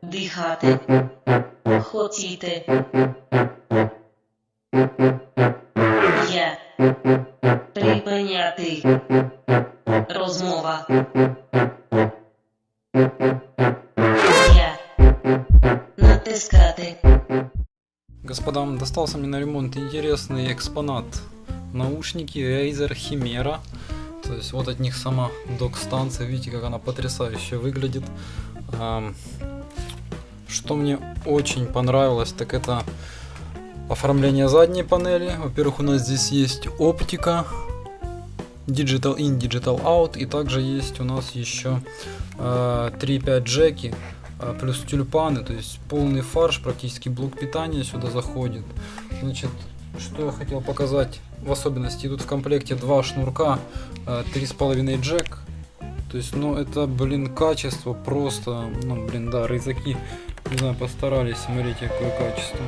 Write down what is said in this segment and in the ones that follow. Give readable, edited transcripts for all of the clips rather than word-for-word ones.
Дихати. Хотіти. Я. Припиняти. Розмова. Я. Натискати. Господам, достался мне на ремонт интересный экспонат. Наушники Razer Chimera. То есть вот от них сама док-станция. Видите, как она потрясающе выглядит. Что мне очень понравилось, так это оформление задней панели. Во-первых, у нас здесь есть оптика Digital In, Digital Out. И также есть у нас еще 3.5 джеки. Плюс тюльпаны, то есть полный фарш, практически блок питания сюда заходит. Значит, что я хотел показать в особенности, идут в комплекте два шнурка, 3,5 джек. То есть, ну это, блин, качество просто, ну блин, да, рызаки, не знаю, постарались, смотрите, какое качество.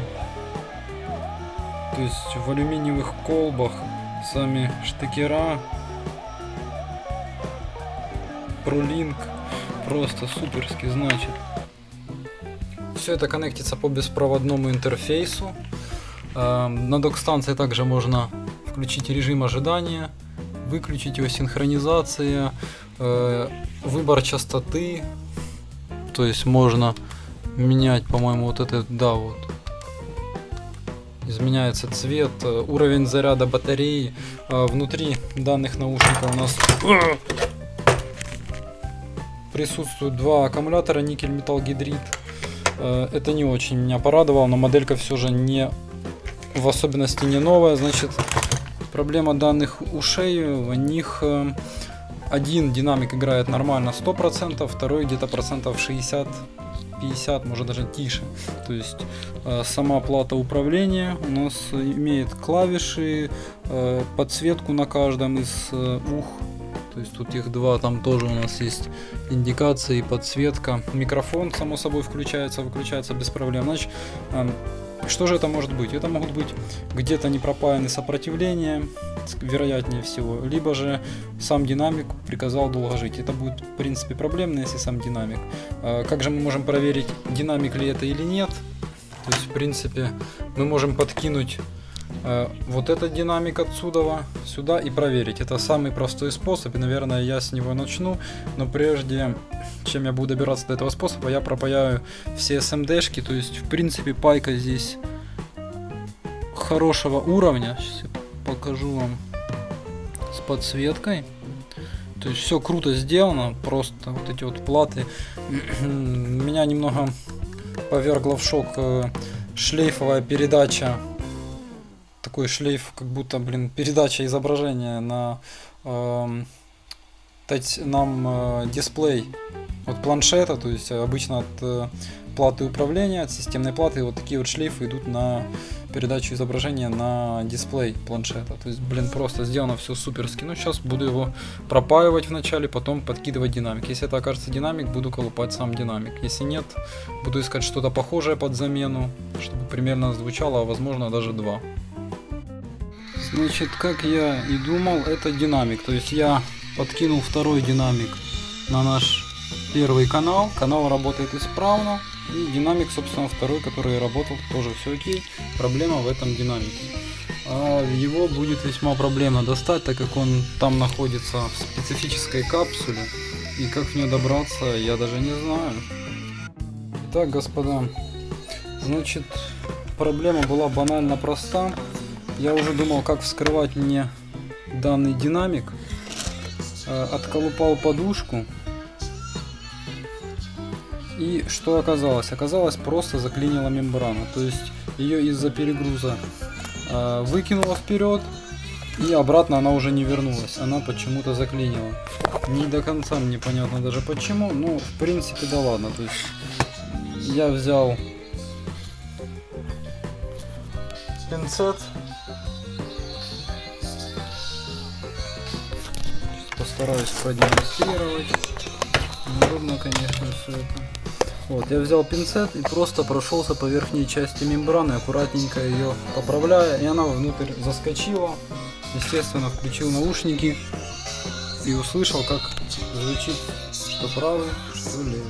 То есть в алюминиевых колбах сами штекера, ProLink, просто суперски, значит. Все это коннектится по беспроводному интерфейсу. На док-станции также можно включить режим ожидания, выключить его, синхронизация, выбор частоты. То есть можно менять, по-моему, вот это, да, вот. Изменяется цвет, уровень заряда батареи. Внутри данных наушников у нас присутствуют два аккумулятора никель-металл-гидрид. Это не очень меня порадовало, но моделька все же не, в особенности не новая. Значит, проблема данных ушей, в них один динамик играет нормально 100%, второй где-то процентов 60-50, может даже тише. То есть сама плата управления у нас имеет клавиши, подсветку на каждом из ух. То есть тут их два, там тоже у нас есть индикация и подсветка. Микрофон, само собой, включается, выключается без проблем. Значит, что же это может быть? Это могут быть где-то не пропаяны сопротивления, вероятнее всего, либо же сам динамик приказал долго жить. Это будет, в принципе, проблемно, если сам динамик. Как же мы можем проверить, динамик ли это или нет? То есть, в принципе, мы можем подкинуть вот этот динамик отсюда сюда и проверить. Это самый простой способ, и, наверное, я с него начну. Но прежде чем я буду добираться до этого способа, я пропаяю все SMD-шки. То есть, в принципе, пайка здесь хорошего уровня. Сейчас я покажу вам с подсветкой. То есть, все круто сделано. Просто вот эти вот платы. Меня немного повергло в шок шлейфовая передача. Такой шлейф, как будто, блин, передача изображения на дисплей от планшета, то есть обычно от платы управления, от системной платы, вот такие вот шлейфы идут на передачу изображения на дисплей планшета. То есть, блин, просто сделано все суперски. Ну, сейчас буду его пропаивать вначале, потом подкидывать динамик. Если это окажется динамик, буду колупать сам динамик. Если нет, буду искать что-то похожее под замену, чтобы примерно звучало, а возможно даже два. Значит, как я и думал, это динамик. То есть я подкинул второй динамик на наш первый канал. Канал работает исправно. И динамик, собственно, второй, который работал, тоже все окей. Проблема в этом динамике. Его будет весьма проблемно достать, так как он там находится в специфической капсуле. И как в нее добраться, я даже не знаю. Итак, господа, значит, проблема была банально проста. Я уже думал, как вскрывать мне данный динамик. Отколупал подушку. И что оказалось? Оказалось, просто заклинила мембрана. То есть ее из-за перегруза выкинула вперед. И обратно она уже не вернулась. Она почему-то заклинила. Не до конца мне понятно даже почему. Но в принципе да ладно. То есть я взял пинцет. Постараюсь продемонстрировать. Неудобно, конечно, все это. Вот, я взял пинцет и просто прошелся по верхней части мембраны, аккуратненько ее поправляя, и она внутрь заскочила. Естественно, включил наушники и услышал, как звучит что правый, что левый.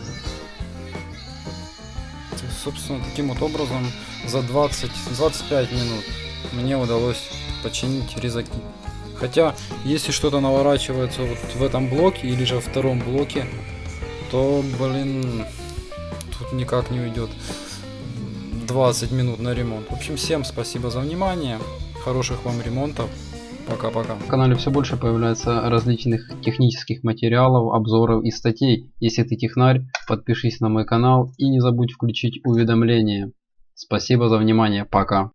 собственно, таким вот образом за 20-25 минут мне удалось починить резаки. Хотя, если что-то наворачивается вот в этом блоке или же во втором блоке, то, блин, тут никак не уйдет 20 минут на ремонт. В общем, всем спасибо за внимание. Хороших вам ремонтов. Пока-пока. На канале все больше появляется различных технических материалов, обзоров и статей. Если ты технарь, подпишись на мой канал и не забудь включить уведомления. Спасибо за внимание. Пока.